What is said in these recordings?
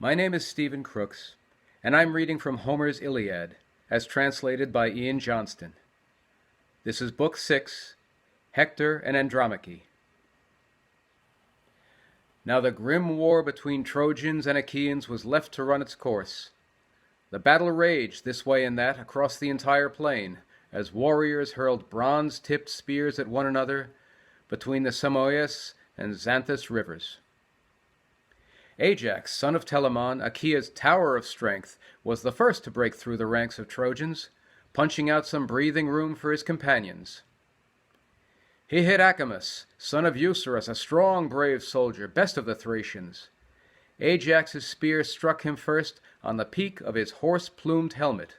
My name is Stephen Crooks, and I'm reading from Homer's Iliad, as translated by Ian Johnston. This is Book 6, Hector and Andromache. Now the grim war between Trojans and Achaeans was left to run its course. The battle raged this way and that across the entire plain, as warriors hurled bronze-tipped spears at one another between the Simois and Xanthus rivers. Ajax, son of Telamon, Achaea's tower of strength, was the first to break through the ranks of Trojans, punching out some breathing room for his companions. He hit Acamas, son of Eucerus, a strong, brave soldier, best of the Thracians. Ajax's spear struck him first on the peak of his horse-plumed helmet.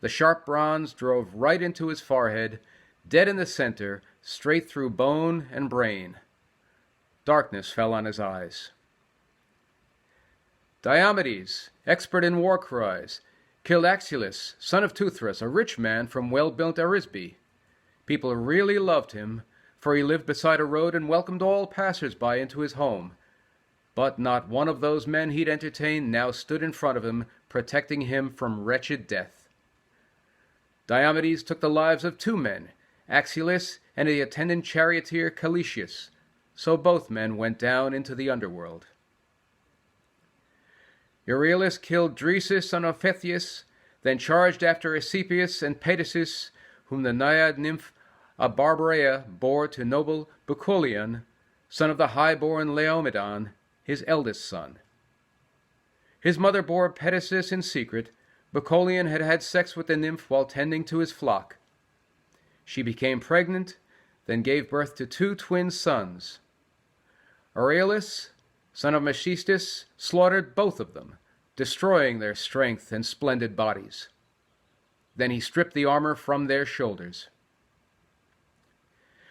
The sharp bronze drove right into his forehead, dead in the center, straight through bone and brain. Darkness fell on his eyes. Diomedes, expert in war cries, killed Axylus, son of Teuthras, a rich man from well-built Arisbe. People really loved him, for he lived beside a road and welcomed all passers-by into his home. But not one of those men he'd entertained now stood in front of him, protecting him from wretched death. Diomedes took the lives of 2 men, Axylus and the attendant charioteer Calesius, so both men went down into the underworld. Euryalus killed Dresus, son of Phethius, then charged after Aesculapius and Pedasus, whom the naiad nymph Abarbarea bore to noble Bucolion, son of the high-born Laomedon, his eldest son. His mother bore Pedasus in secret. Bucolion had had sex with the nymph while tending to his flock. She became pregnant, then gave birth to 2 twin sons. Euryalus, son of Mephistus, slaughtered both of them, destroying their strength and splendid bodies. Then he stripped the armor from their shoulders.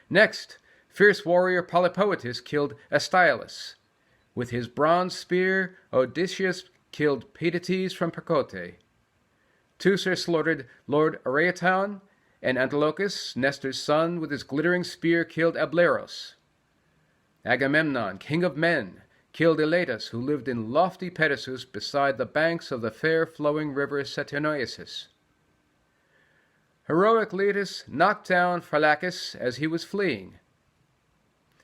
Next, fierce warrior Polypoetus killed Astyalos. With his bronze spear, Odysseus killed Pedates from Percote. Teucer slaughtered Lord Areaton, and Antilochus, Nestor's son, with his glittering spear killed Ableros. Agamemnon, king of men, killed Elatus, who lived in lofty Pedasus beside the banks of the fair-flowing river Saturnoisus. Heroic Leitus knocked down Phylacus as he was fleeing,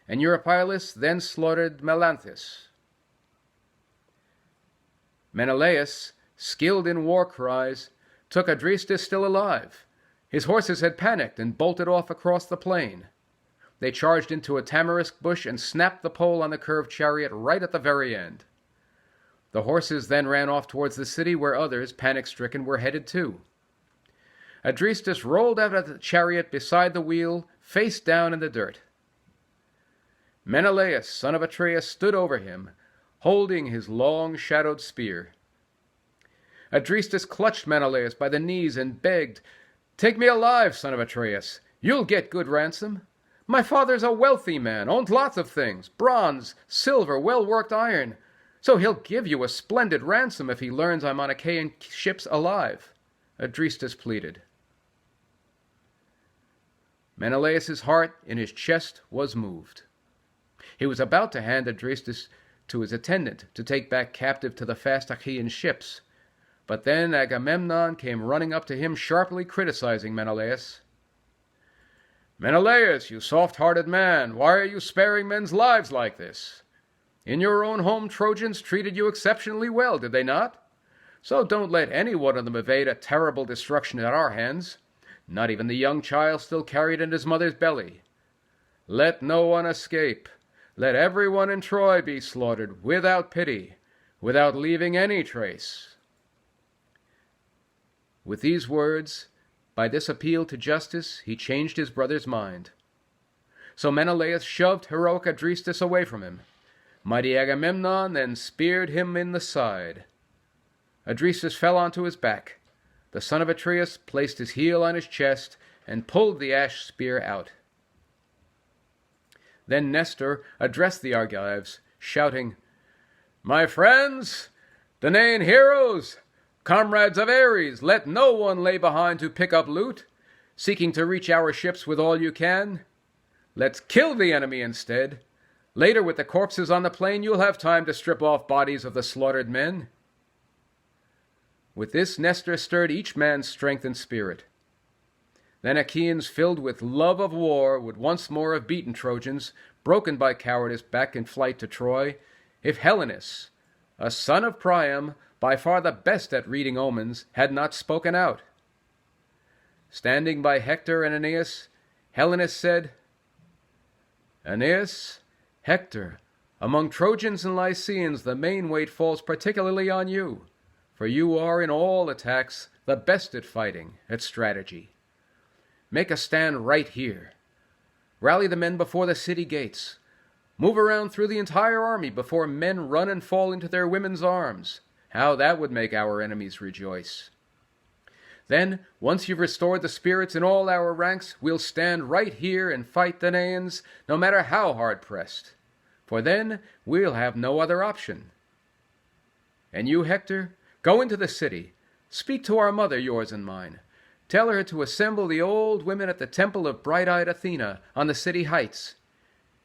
and Eurypylus then slaughtered Melanthus. Menelaus, skilled in war cries, took Adrestus still alive. His horses had panicked and bolted off across the plain. They charged into a tamarisk bush and snapped the pole on the curved chariot right at the very end. The horses then ran off towards the city, where others, panic-stricken, were headed too. Adrestus rolled out of the chariot beside the wheel, face down in the dirt. Menelaus, son of Atreus, stood over him, holding his long-shadowed spear. Adrestus clutched Menelaus by the knees and begged, "Take me alive, son of Atreus. You'll get good ransom. My father's a wealthy man, owns lots of things, bronze, silver, well-worked iron, so he'll give you a splendid ransom if he learns I'm on Achaean ships alive," Adrestus pleaded. Menelaus' heart in his chest was moved. He was about to hand Adrestus to his attendant to take back captive to the fast Achaean ships, but then Agamemnon came running up to him, sharply criticizing Menelaus. "Menelaus, you soft-hearted man, why are you sparing men's lives like this? In your own home, Trojans treated you exceptionally well, did they not? So don't let any one of them evade a terrible destruction at our hands, not even the young child still carried in his mother's belly. Let no one escape. Let everyone in Troy be slaughtered without pity, without leaving any trace." With these words, by this appeal to justice, he changed his brother's mind. So Menelaus shoved heroic Adrestus away from him. Mighty Agamemnon then speared him in the side. Adrestus fell onto his back. The son of Atreus placed his heel on his chest and pulled the ash spear out. Then Nestor addressed the Argives, shouting, "My friends, Danaan heroes, comrades of Ares, let no one lay behind to pick up loot, seeking to reach our ships with all you can. Let's kill the enemy instead. Later, with the corpses on the plain, you'll have time to strip off bodies of the slaughtered men." With this, Nestor stirred each man's strength and spirit. Then Achaeans, filled with love of war, would once more have beaten Trojans, broken by cowardice back in flight to Troy, if Helenus, a son of Priam, by far the best at reading omens, had not spoken out. Standing by Hector and Aeneas, Helenus said, "Aeneas, Hector, among Trojans and Lycians the main weight falls particularly on you, for you are in all attacks the best at fighting, at strategy. Make a stand right here. Rally the men before the city gates. Move around through the entire army before men run and fall into their women's arms. How that would make our enemies rejoice. Then, once you've restored the spirits in all our ranks, we'll stand right here and fight the Danaans, no matter how hard pressed. For then we'll have no other option. And you, Hector, go into the city. Speak to our mother, yours and mine. Tell her to assemble the old women at the temple of bright-eyed Athena on the city heights.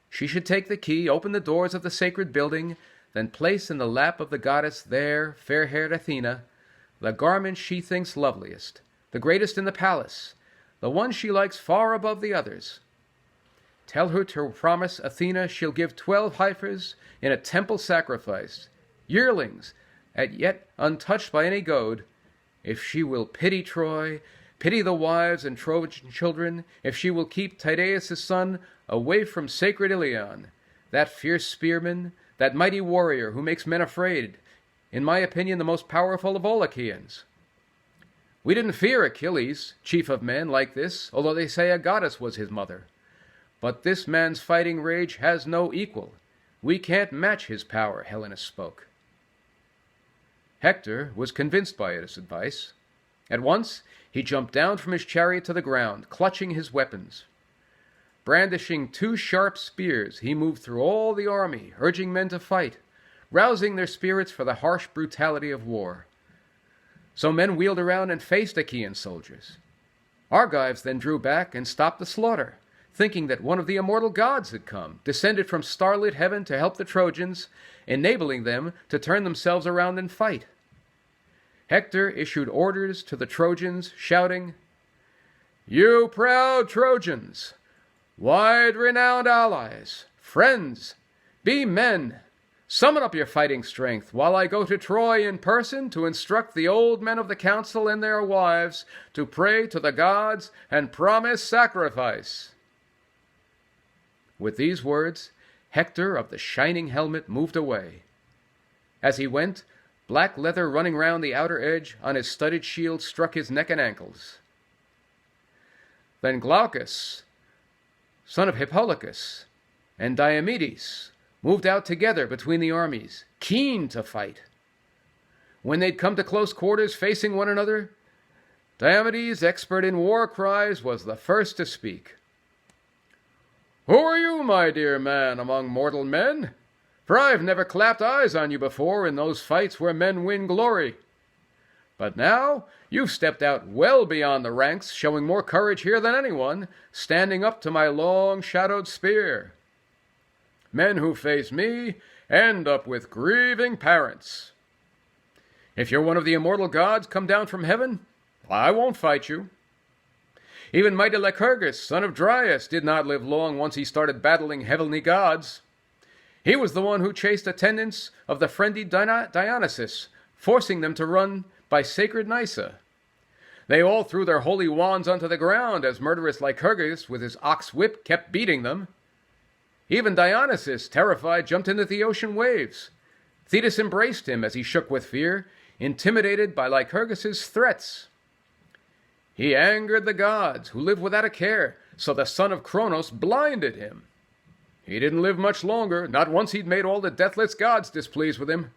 She should take the key, open the doors of the sacred building, then place in the lap of the goddess there, fair-haired Athena, the garment she thinks loveliest, the greatest in the palace, the one she likes far above the others. Tell her to promise Athena she'll give 12 heifers in a temple sacrifice, yearlings, yet untouched by any goad, if she will pity Troy, pity the wives and Trojan children, if she will keep Tydeus' son away from sacred Iliad, that fierce spearman, that mighty warrior who makes men afraid, in my opinion the most powerful of all Achaeans. We didn't fear Achilles, chief of men, like this, although they say a goddess was his mother. But this man's fighting rage has no equal. We can't match his power," Helenus spoke. Hector was convinced by this advice. At once, he jumped down from his chariot to the ground, clutching his weapons. Brandishing 2 sharp spears, he moved through all the army, urging men to fight, rousing their spirits for the harsh brutality of war. So men wheeled around and faced Achaean soldiers. Argives then drew back and stopped the slaughter, thinking that one of the immortal gods had come, descended from starlit heaven to help the Trojans, enabling them to turn themselves around and fight. Hector issued orders to the Trojans, shouting, "You proud Trojans, wide-renowned allies, friends, be men. Summon up your fighting strength while I go to Troy in person to instruct the old men of the council and their wives to pray to the gods and promise sacrifice." With these words, Hector of the shining helmet moved away. As he went, black leather running round the outer edge on his studded shield struck his neck and ankles. Then Glaucus, son of Hippolochus, and Diomedes moved out together between the armies, keen to fight. When they'd come to close quarters facing one another, Diomedes, expert in war cries, was the first to speak. "Who are you, my dear man, among mortal men? For I've never clapped eyes on you before in those fights where men win glory. But now you've stepped out well beyond the ranks, showing more courage here than anyone, standing up to my long-shadowed spear. Men who face me end up with grieving parents. If you're one of the immortal gods come down from heaven, I won't fight you. Even mighty Lycurgus, son of Dryas, did not live long once he started battling heavenly gods. He was the one who chased attendants of the friendly Dionysus, forcing them to run by sacred Nysa. They all threw their holy wands onto the ground as murderous Lycurgus with his ox whip kept beating them. Even Dionysus, terrified, jumped into the ocean waves. Thetis embraced him as he shook with fear, intimidated by Lycurgus's threats. He angered the gods, who lived without a care, so the son of Kronos blinded him. He didn't live much longer, not once he'd made all the deathless gods displeased with him.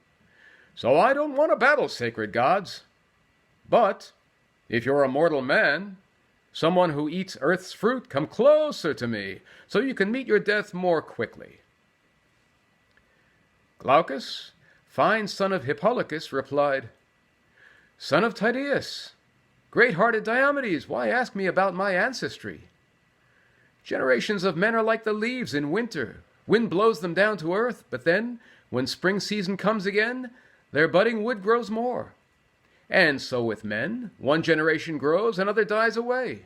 So I don't want to battle sacred gods. But if you're a mortal man, someone who eats earth's fruit, come closer to me, so you can meet your death more quickly." Glaucus, fine son of Hippolochus, replied, "Son of Tydeus, great-hearted Diomedes, why ask me about my ancestry? Generations of men are like the leaves in winter, Wind blows them down to earth, but then, when spring season comes again, their budding wood grows more. And so with men, one generation grows, another dies away.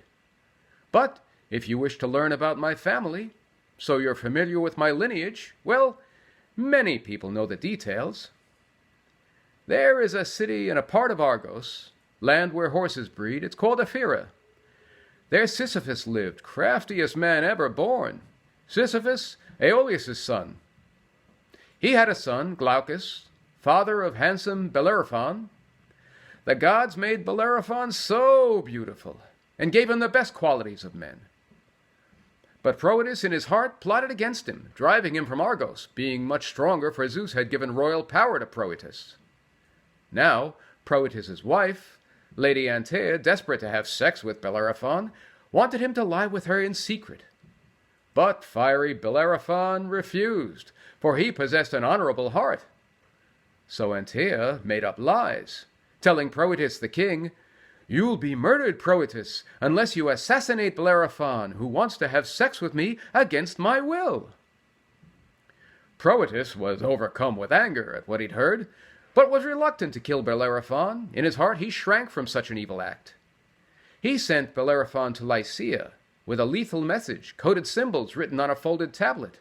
But if you wish to learn about my family, so you're familiar with my lineage, well, many people know the details. There is a city in a part of Argos, land where horses breed. It's called Ephyra. There Sisyphus lived, craftiest man ever born. Sisyphus, Aeolus' son. He had a son, Glaucus, father of handsome Bellerophon. The gods made Bellerophon so beautiful and gave him the best qualities of men. But Proetus in his heart plotted against him, driving him from Argos, being much stronger, for Zeus had given royal power to Proetus. Now, Proetus' wife, Lady Antea, desperate to have sex with Bellerophon, wanted him to lie with her in secret. But fiery Bellerophon refused, for he possessed an honorable heart. So Antea made up lies, telling Proetus the king, "You'll be murdered, Proetus, unless you assassinate Bellerophon, who wants to have sex with me against my will." Proetus was overcome with anger at what he'd heard, but was reluctant to kill Bellerophon. In his heart he shrank from such an evil act. He sent Bellerophon to Lycia with a lethal message, coded symbols written on a folded tablet.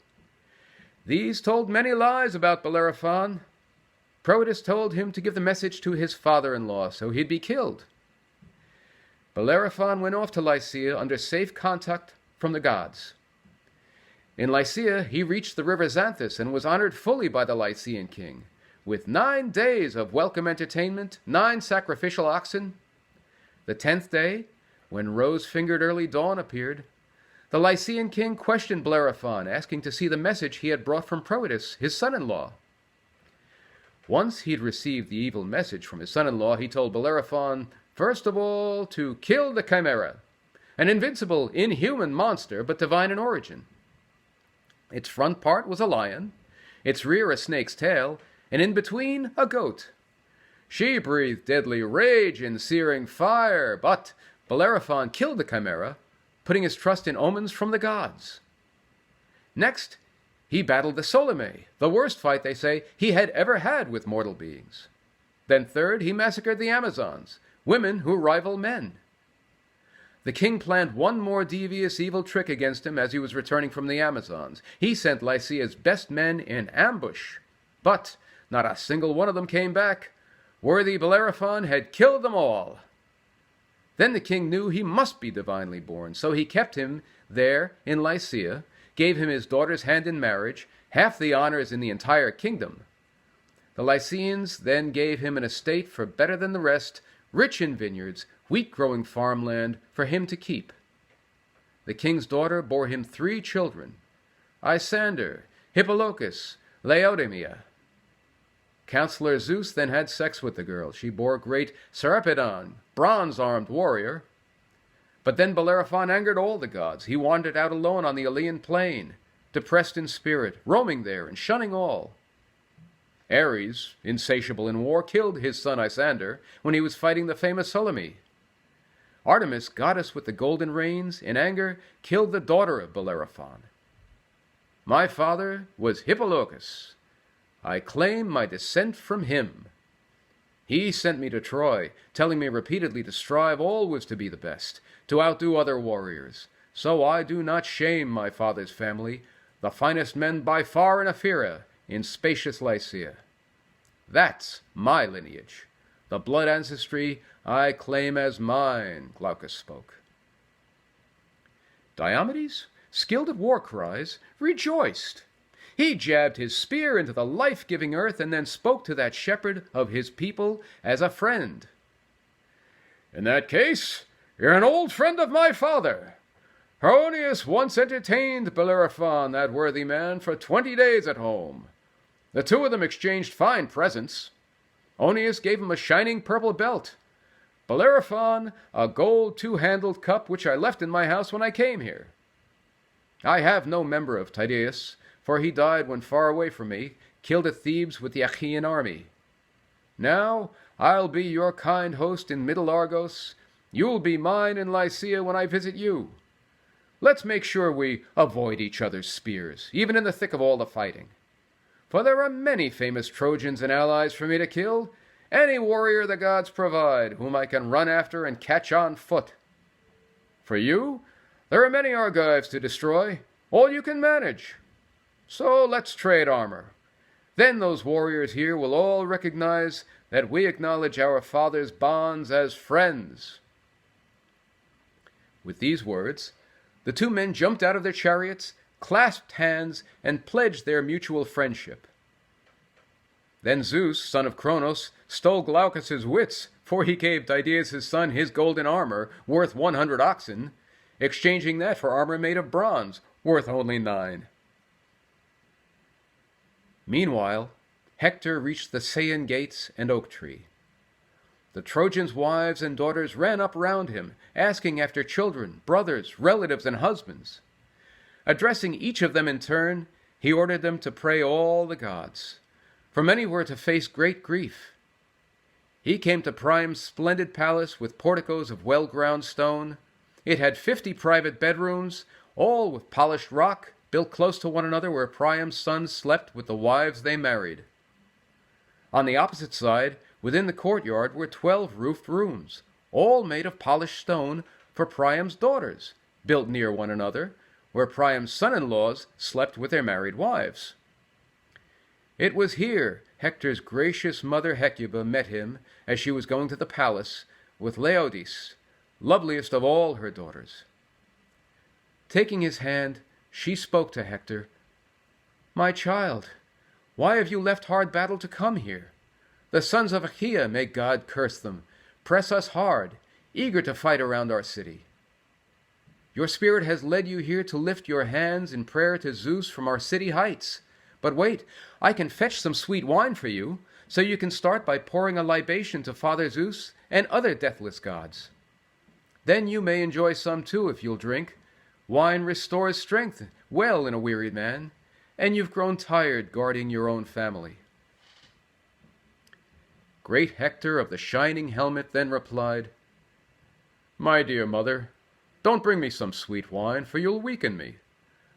These told many lies about Bellerophon. Proetus told him to give the message to his father-in-law, so he'd be killed. Bellerophon went off to Lycia under safe contact from the gods. In Lycia, he reached the river Xanthus and was honored fully by the Lycian king, with 9 days of welcome entertainment, 9 sacrificial oxen. The 10th day, when rose-fingered early dawn appeared, the Lycian king questioned Bellerophon, asking to see the message he had brought from Proetus, his son-in-law. Once he'd received the evil message from his son-in-law, he told Bellerophon, first of all, to kill the Chimera, an invincible, inhuman monster, but divine in origin. Its front part was a lion, its rear a snake's tail, and in between a goat. She breathed deadly rage and searing fire, but Bellerophon killed the Chimera, putting his trust in omens from the gods. Next, he battled the Solome, the worst fight, they say, he had ever had with mortal beings. Then third, he massacred the Amazons, women who rival men. The king planned one more devious evil trick against him as he was returning from the Amazons. He sent Lycia's best men in ambush, but not a single one of them came back. Worthy Bellerophon had killed them all. Then the king knew he must be divinely born, so he kept him there in Lycia, gave him his daughter's hand in marriage, half the honors in the entire kingdom. The Lycians then gave him an estate for better than the rest, rich in vineyards, wheat-growing farmland for him to keep. The king's daughter bore him 3 children, Isander, Hippolochus, Laodamia. Counselor Zeus then had sex with the girl. She bore great Sarpedon, bronze-armed warrior. But then Bellerophon angered all the gods. He wandered out alone on the Ilian plain, depressed in spirit, roaming there and shunning all. Ares, insatiable in war, killed his son Isander when he was fighting the famous Solome. Artemis, goddess with the golden reins, in anger, killed the daughter of Bellerophon. My father was Hippolochus. I claim my descent from him. He sent me to Troy, telling me repeatedly to strive always to be the best, to outdo other warriors. So I do not shame my father's family, the finest men by far in Ephyra, in spacious Lycia. That's my lineage. The blood ancestry I claim as mine, Glaucus spoke. Diomedes, skilled at war cries, rejoiced. He jabbed his spear into the life-giving earth and then spoke to that shepherd of his people as a friend. In that case, you're an old friend of my father. Heronius once entertained Bellerophon, that worthy man, for 20 days at home. The 2 of them exchanged fine presents. Onius gave him a shining purple belt. Bellerophon, a gold 2-handled cup which I left in my house when I came here. I have no member of Tydeus, for he died when far away from me, killed at Thebes with the Achaean army. Now I'll be your kind host in Middle Argos. You'll be mine in Lycia when I visit you. let's make sure we avoid each other's spears, even in the thick of all the fighting. For there are many famous Trojans and allies for me to kill, any warrior the gods provide, whom I can run after and catch on foot. For you, there are many Argives to destroy, all you can manage. So let's trade armor. Then those warriors here will all recognize that we acknowledge our father's bonds as friends." With these words, the two men jumped out of their chariots, clasped hands, and pledged their mutual friendship. Then Zeus, son of Cronos, stole Glaucus's wits, for he gave Tydeus' son his golden armor, worth 100 oxen, exchanging that for armor made of bronze, worth only 9. Meanwhile, Hector reached the Scaean gates and oak tree. The Trojans' wives and daughters ran up round him, asking after children, brothers, relatives, and husbands. Addressing each of them in turn, he ordered them to pray all the gods, for many were to face great grief. He came to Priam's splendid palace with porticos of well-ground stone. It had 50 private bedrooms, all with polished rock, built close to one another, where Priam's sons slept with the wives they married. On the opposite side, within the courtyard, were 12 roofed rooms, all made of polished stone, for Priam's daughters, built near one another, where Priam's son-in-laws slept with their married wives. It was here Hector's gracious mother Hecuba met him as she was going to the palace with Laodice, loveliest of all her daughters. Taking his hand, she spoke to Hector. "My child, why have you left hard battle to come here? The sons of Achaea, may God curse them, press us hard, eager to fight around our city. Your spirit has led you here to lift your hands in prayer to Zeus from our city heights. But wait, I can fetch some sweet wine for you, so you can start by pouring a libation to Father Zeus and other deathless gods. Then you may enjoy some too if you'll drink. Wine restores strength well in a wearied man, and you've grown tired guarding your own family." Great Hector of the shining helmet then replied, "My dear mother, don't bring me some sweet wine, for you'll weaken me.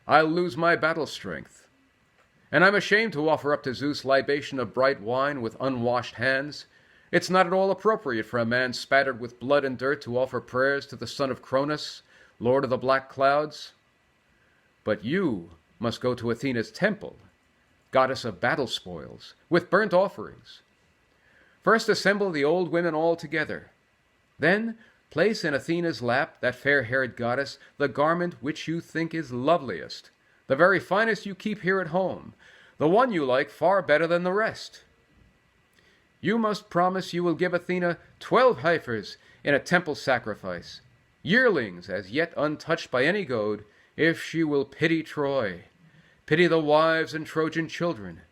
I'll lose my battle strength. And I'm ashamed to offer up to Zeus libation of bright wine with unwashed hands. It's not at all appropriate for a man spattered with blood and dirt to offer prayers to the son of Cronus, lord of the black clouds. But you must go to Athena's temple, goddess of battle spoils, with burnt offerings. First assemble the old women all together. Then place in Athena's lap, that fair-haired goddess, the garment which you think is loveliest, the very finest you keep here at home, the one you like far better than the rest. You must promise you will give Athena 12 heifers in a temple sacrifice, yearlings as yet untouched by any goad, if she will pity Troy, pity the wives and Trojan children,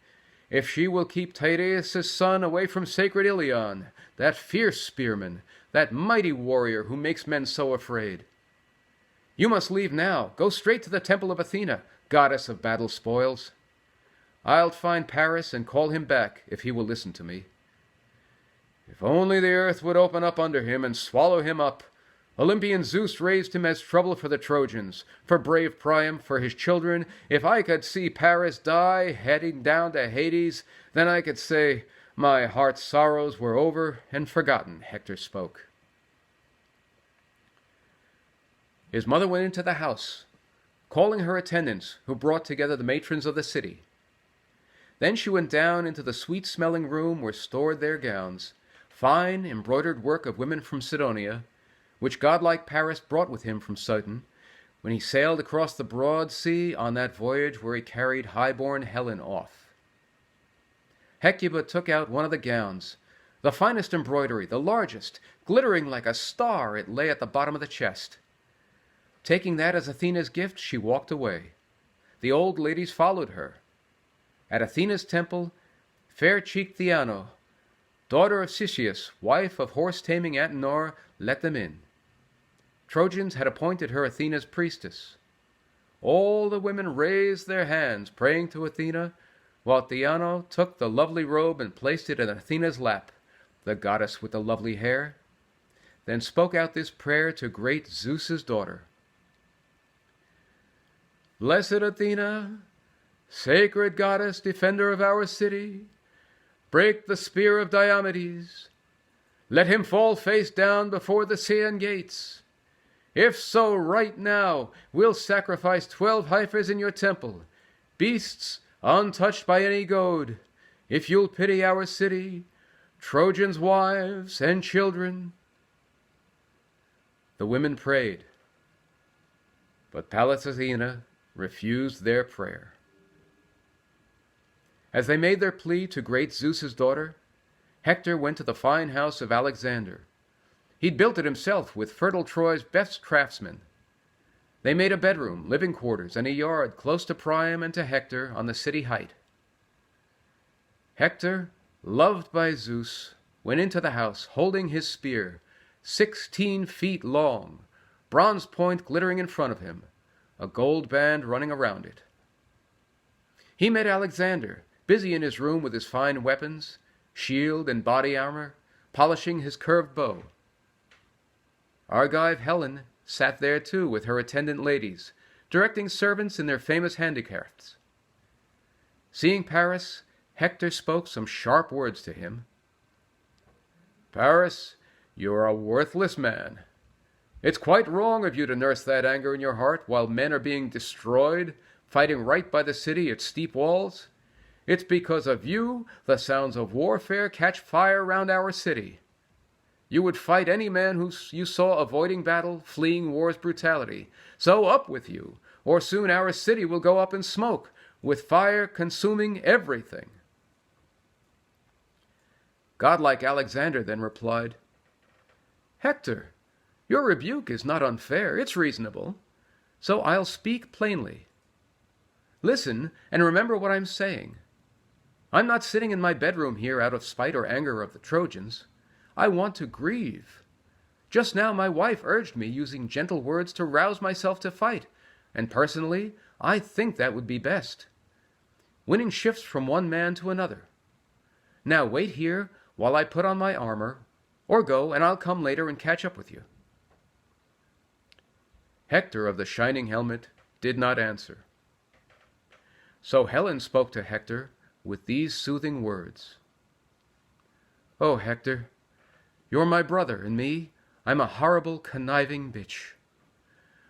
if she will keep Tydeus' son away from sacred Iliad, that fierce spearman, that mighty warrior who makes men so afraid. You must leave now, go straight to the temple of Athena, goddess of battle spoils. I'll find Paris and call him back if he will listen to me. If only the earth would open up under him and swallow him up. Olympian Zeus raised him as trouble for the Trojans, for brave Priam, for his children. If I could see Paris die, heading down to Hades, then I could say, my heart's sorrows were over and forgotten," Hector spoke. His mother went into the house, calling her attendants, who brought together the matrons of the city. Then she went down into the sweet-smelling room where stored their gowns, fine embroidered work of women from Sidonia, which godlike Paris brought with him from Sidon, when he sailed across the broad sea on that voyage where he carried high-born Helen off. Hecuba took out one of the gowns, the finest embroidery, the largest, glittering like a star. It lay at the bottom of the chest. Taking that as Athena's gift, she walked away. The old ladies followed her. At Athena's temple, fair-cheeked Theano, daughter of Cisseus, wife of horse-taming Antenor, let them in. Trojans had appointed her Athena's priestess. All the women raised their hands, praying to Athena, while Theano took the lovely robe and placed it in Athena's lap, the goddess with the lovely hair, then spoke out this prayer to great Zeus's daughter. Blessed Athena, sacred goddess, defender of our city, break the spear of Diomedes. Let him fall face down before the Scaean gates. If so, right now, we'll sacrifice 12 heifers in your temple, beasts untouched by any goad, if you'll pity our city, Trojans' wives and children. The women prayed, but Pallas Athena refused their prayer. As they made their plea to great Zeus's daughter, Hector went to the fine house of Alexander. He'd built it himself with fertile Troy's best craftsmen. They made a bedroom, living quarters, and a yard close to Priam and to Hector on the city height. Hector, loved by Zeus, went into the house holding his spear, 16 feet long, bronze point glittering in front of him, a gold band running around it. He met Alexander, busy in his room with his fine weapons, shield and body armor, polishing his curved bow. Argive Helen sat there too with her attendant ladies, directing servants in their famous handicrafts. Seeing Paris, Hector spoke some sharp words to him. Paris, you are a worthless man. It's quite wrong of you to nurse that anger in your heart while men are being destroyed, fighting right by the city its steep walls. It's because of you the sounds of warfare catch fire round our city. You would fight any man who you saw avoiding battle, fleeing war's brutality. So up with you, or soon our city will go up in smoke, with fire consuming everything. Godlike Alexander then replied, Hector, your rebuke is not unfair, it's reasonable, so I'll speak plainly. Listen and remember what I'm saying. I'm not sitting in my bedroom here out of spite or anger of the Trojans. I want to grieve. Just now my wife urged me using gentle words to rouse myself to fight, and personally, I think that would be best. Winning shifts from one man to another. Now wait here while I put on my armor, or go and I'll come later and catch up with you. Hector of the shining helmet did not answer. So Helen spoke to Hector with these soothing words. Oh, Hector, you're my brother, and me, I'm a horrible, conniving bitch.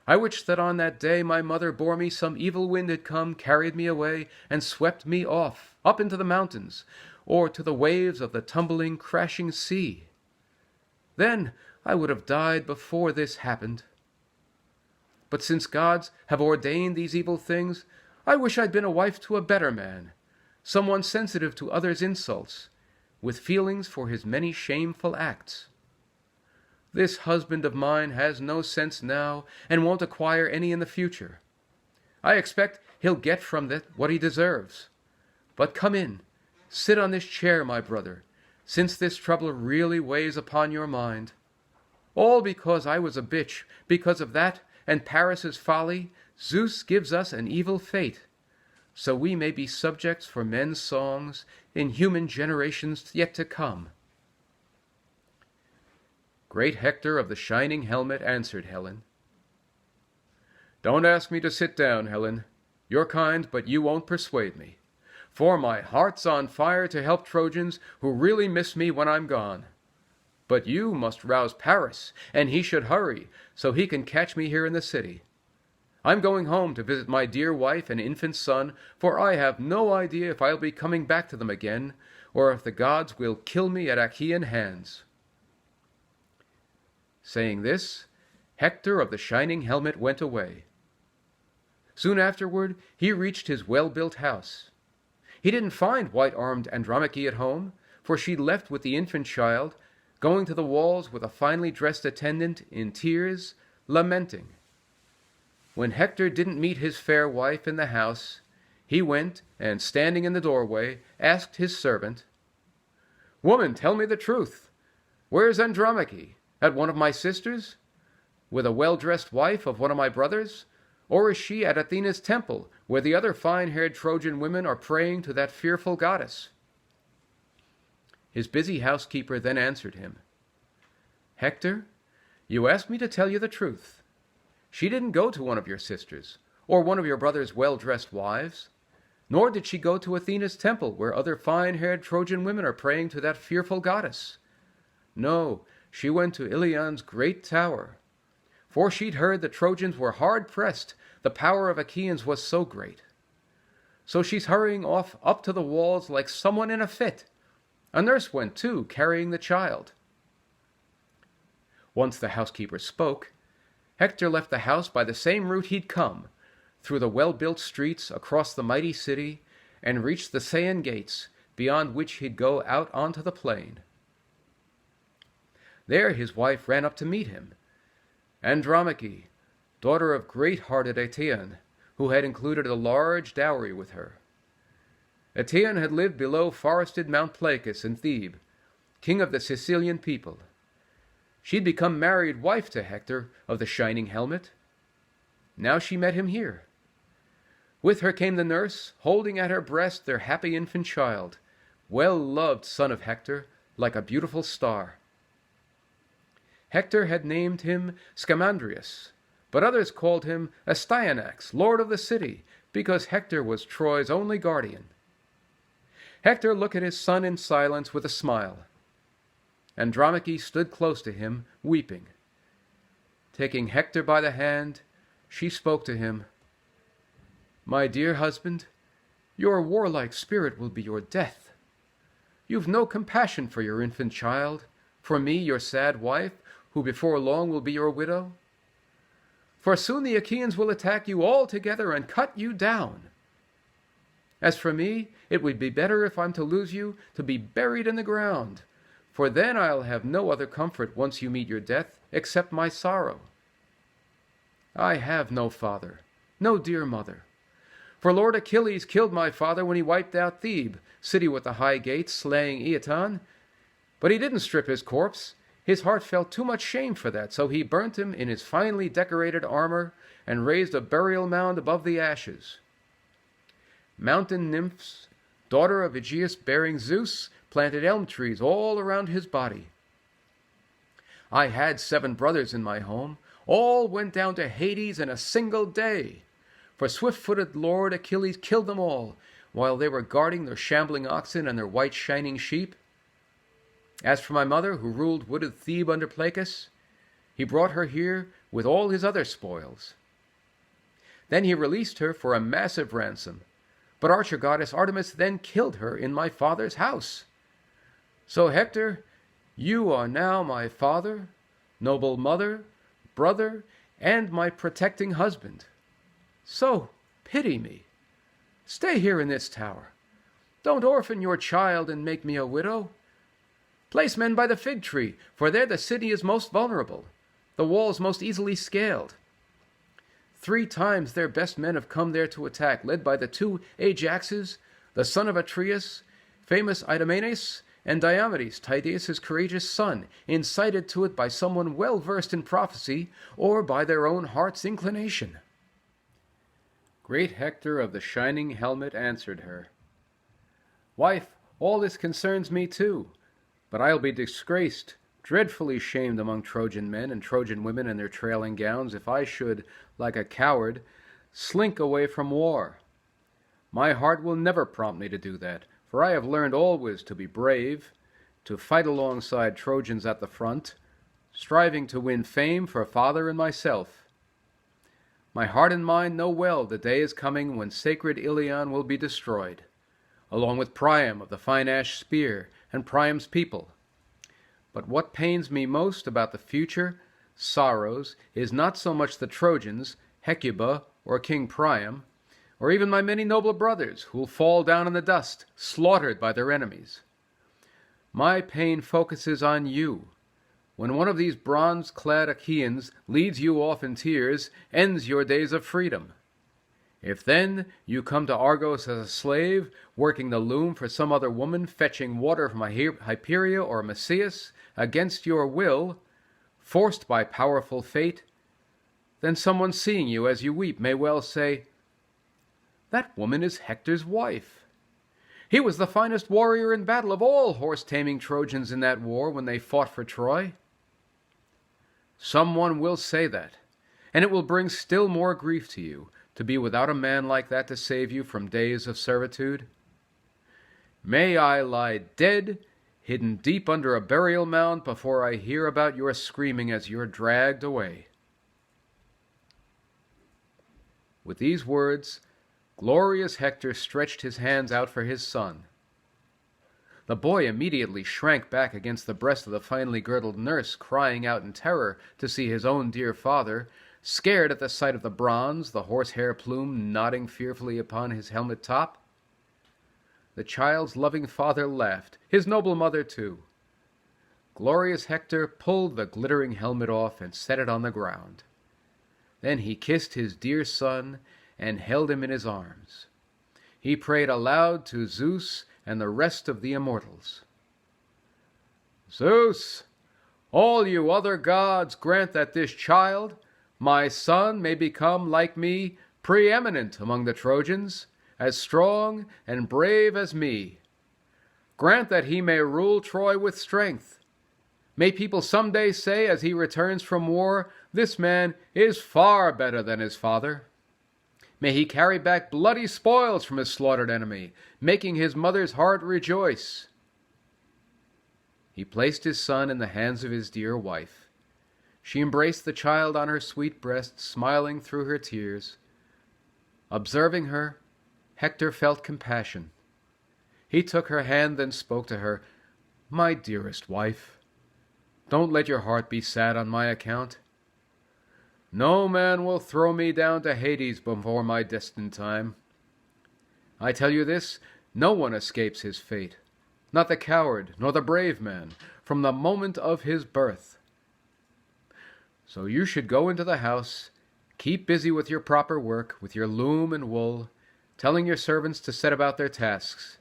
I wish that on that day my mother bore me some evil wind had come, carried me away, and swept me off, up into the mountains, or to the waves of the tumbling, crashing sea. Then I would have died before this happened. But since gods have ordained these evil things, I wish I'd been a wife to a better man, someone sensitive to others' insults, with feelings for his many shameful acts. This husband of mine has no sense now, and won't acquire any in the future. I expect he'll get from it what he deserves. But come in, sit on this chair, my brother, since this trouble really weighs upon your mind. All because I was a bitch, because of that and Paris's folly, Zeus gives us an evil fate, so we may be subjects for men's songs in human generations yet to come. Great Hector of the shining helmet answered Helen. Don't ask me to sit down, Helen. You're kind, but you won't persuade me. For my heart's on fire to help Trojans who really miss me when I'm gone. But you must rouse Paris, and he should hurry, so he can catch me here in the city. I'm going home to visit my dear wife and infant son, for I have no idea if I'll be coming back to them again, or if the gods will kill me at Achaean hands. Saying this, Hector of the shining helmet went away. Soon afterward, he reached his well-built house. He didn't find white-armed Andromache at home, for she left with the infant child, going to the walls with a finely dressed attendant in tears, lamenting. When Hector didn't meet his fair wife in the house, he went, and standing in the doorway, asked his servant, Woman, tell me the truth. Where's Andromache? At one of my sisters? With a well-dressed wife of one of my brothers? Or is she at Athena's temple, where the other fine-haired Trojan women are praying to that fearful goddess? His busy housekeeper then answered him, Hector, you asked me to tell you the truth. She didn't go to one of your sisters, or one of your brother's well-dressed wives? Nor did she go to Athena's temple, where other fine-haired Trojan women are praying to that fearful goddess. No, she went to Ilion's great tower. For she'd heard the Trojans were hard-pressed, the power of Achaeans was so great. So she's hurrying off up to the walls like someone in a fit. A nurse went too, carrying the child. Once the housekeeper spoke, Hector left the house by the same route he'd come, through the well-built streets, across the mighty city, and reached the Scaean gates, beyond which he'd go out onto the plain. There his wife ran up to meet him, Andromache, daughter of great-hearted Eetion, who had included a large dowry with her. Eetion had lived below forested Mount Placus in Thebe, king of the Sicilian people. She'd become married wife to Hector of the shining helmet. Now she met him here. With her came the nurse, holding at her breast their happy infant child, well-loved son of Hector, like a beautiful star. Hector had named him Scamandrius, but others called him Astyanax, lord of the city, because Hector was Troy's only guardian. Hector looked at his son in silence with a smile. Andromache stood close to him, weeping. Taking Hector by the hand, she spoke to him. "My dear husband, your warlike spirit will be your death. You've no compassion for your infant child, for me, your sad wife, who before long will be your widow. For soon the Achaeans will attack you all together and cut you down. As for me, it would be better if I'm to lose you, to be buried in the ground, for then I'll have no other comfort once you meet your death, except my sorrow. I have no father, no dear mother. For Lord Achilles killed my father when he wiped out Thebe, city with the high gates, slaying Eetion. But he didn't strip his corpse. His heart felt too much shame for that, so he burnt him in his finely decorated armor and raised a burial mound above the ashes. Mountain nymphs, daughter of Aegeus bearing Zeus, planted elm trees all around his body. I had 7 brothers in my home. All went down to Hades in a single day. For swift-footed Lord Achilles killed them all, while they were guarding their shambling oxen and their white shining sheep. As for my mother, who ruled wooded Thebe under Placus, he brought her here with all his other spoils. Then he released her for a massive ransom, but Archer-goddess Artemis then killed her in my father's house. So Hector, you are now my father, noble mother, brother, and my protecting husband. So pity me. Stay here in this tower. Don't orphan your child and make me a widow. Place men by the fig tree, for there the city is most vulnerable, the walls most easily scaled. 3 times their best men have come there to attack, led by the 2 Ajaxes, the son of Atreus, famous Idomeneus, and Diomedes, Tydeus' courageous son, incited to it by someone well versed in prophecy, or by their own heart's inclination. Great Hector of the shining helmet answered her, Wife, all this concerns me too, but I'll be disgraced, dreadfully shamed among Trojan men and Trojan women in their trailing gowns, if I should, like a coward, slink away from war. My heart will never prompt me to do that, for I have learned always to be brave, to fight alongside Trojans at the front, striving to win fame for father and myself. My heart and mind know well the day is coming when sacred Ilion will be destroyed, along with Priam of the fine ash spear and Priam's people. But what pains me most about the future sorrows is not so much the Trojans, Hecuba, or King Priam, or even my many noble brothers who will fall down in the dust, slaughtered by their enemies. My pain focuses on you, when one of these bronze-clad Achaeans leads you off in tears, ends your days of freedom. If then you come to Argos as a slave, working the loom for some other woman, fetching water from Hyperia or Macias, against your will, forced by powerful fate, then someone seeing you as you weep may well say, That woman is Hector's wife. He was the finest warrior in battle of all horse-taming Trojans in that war when they fought for Troy. Someone will say that, and it will bring still more grief to you, to be without a man like that to save you from days of servitude? May I lie dead, hidden deep under a burial mound, before I hear about your screaming as you're dragged away." With these words, glorious Hector stretched his hands out for his son. The boy immediately shrank back against the breast of the finely girdled nurse, crying out in terror to see his own dear father, scared at the sight of the bronze, the horsehair plume nodding fearfully upon his helmet top. The child's loving father laughed, his noble mother too. Glorious Hector pulled the glittering helmet off and set it on the ground. Then he kissed his dear son and held him in his arms. He prayed aloud to Zeus and the rest of the immortals. "Zeus, all you other gods, grant that this child, my son, may become, like me, preeminent among the Trojans, as strong and brave as me. Grant that he may rule Troy with strength. May people someday say, as he returns from war, this man is far better than his father. May he carry back bloody spoils from his slaughtered enemy, making his mother's heart rejoice." He placed his son in the hands of his dear wife. She embraced the child on her sweet breast, smiling through her tears. Observing her, Hector felt compassion. He took her hand, then spoke to her, "My dearest wife, don't let your heart be sad on my account. No man will throw me down to Hades before my destined time. I tell you this, no one escapes his fate, not the coward nor the brave man, from the moment of his birth. So you should go into the house, keep busy with your proper work, with your loom and wool, telling your servants to set about their tasks.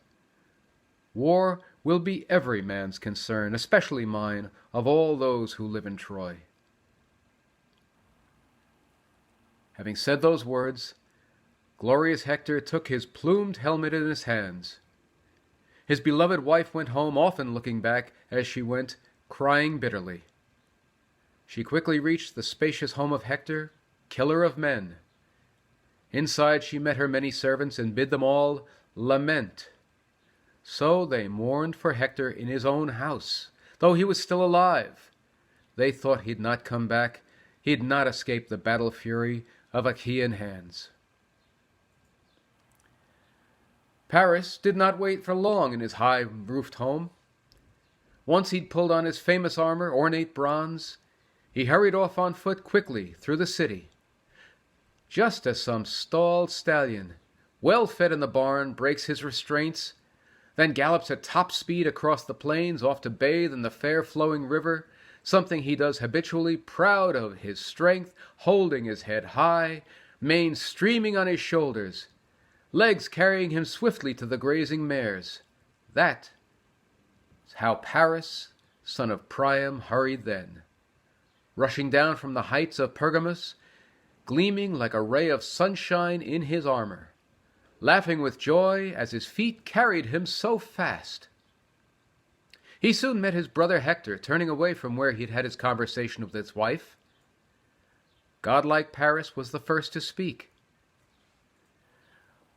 War will be every man's concern, especially mine, of all those who live in Troy." Having said those words, glorious Hector took his plumed helmet in his hands. His beloved wife went home, often looking back as she went, crying bitterly. She quickly reached the spacious home of Hector, killer of men. Inside she met her many servants and bid them all lament. So they mourned for Hector in his own house, though he was still alive. They thought he'd not come back, he'd not escape the battle fury of Achaean hands. Paris did not wait for long in his high-roofed home. Once he'd pulled on his famous armor, ornate bronze, he hurried off on foot quickly through the city. Just as some stalled stallion, well fed in the barn, breaks his restraints, then gallops at top speed across the plains off to bathe in the fair flowing river, something he does habitually, proud of his strength, holding his head high, mane streaming on his shoulders, legs carrying him swiftly to the grazing mares. That is how Paris, son of Priam, hurried then, rushing down from the heights of Pergamus, gleaming like a ray of sunshine in his armor, laughing with joy as his feet carried him so fast. He soon met his brother Hector, turning away from where he'd had his conversation with his wife. Godlike Paris was the first to speak.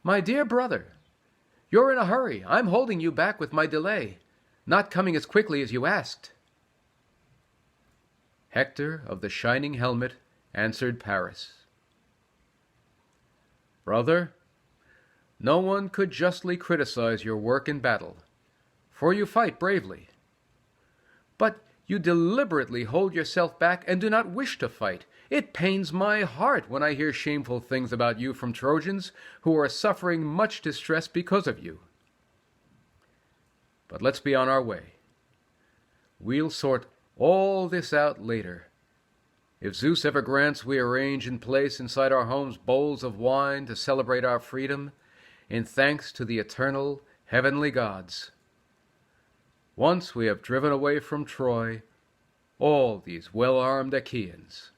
"My dear brother, you're in a hurry. I'm holding you back with my delay, not coming as quickly as you asked." Hector of the shining helmet answered Paris, "Brother, no one could justly criticize your work in battle, for you fight bravely. But you deliberately hold yourself back and do not wish to fight. It pains my heart when I hear shameful things about you from Trojans who are suffering much distress because of you. But let's be on our way. We'll sort all this out later. If Zeus ever grants we arrange in place inside our homes bowls of wine to celebrate our freedom, in thanks to the eternal heavenly gods. Once we have driven away from Troy all these well-armed Achaeans."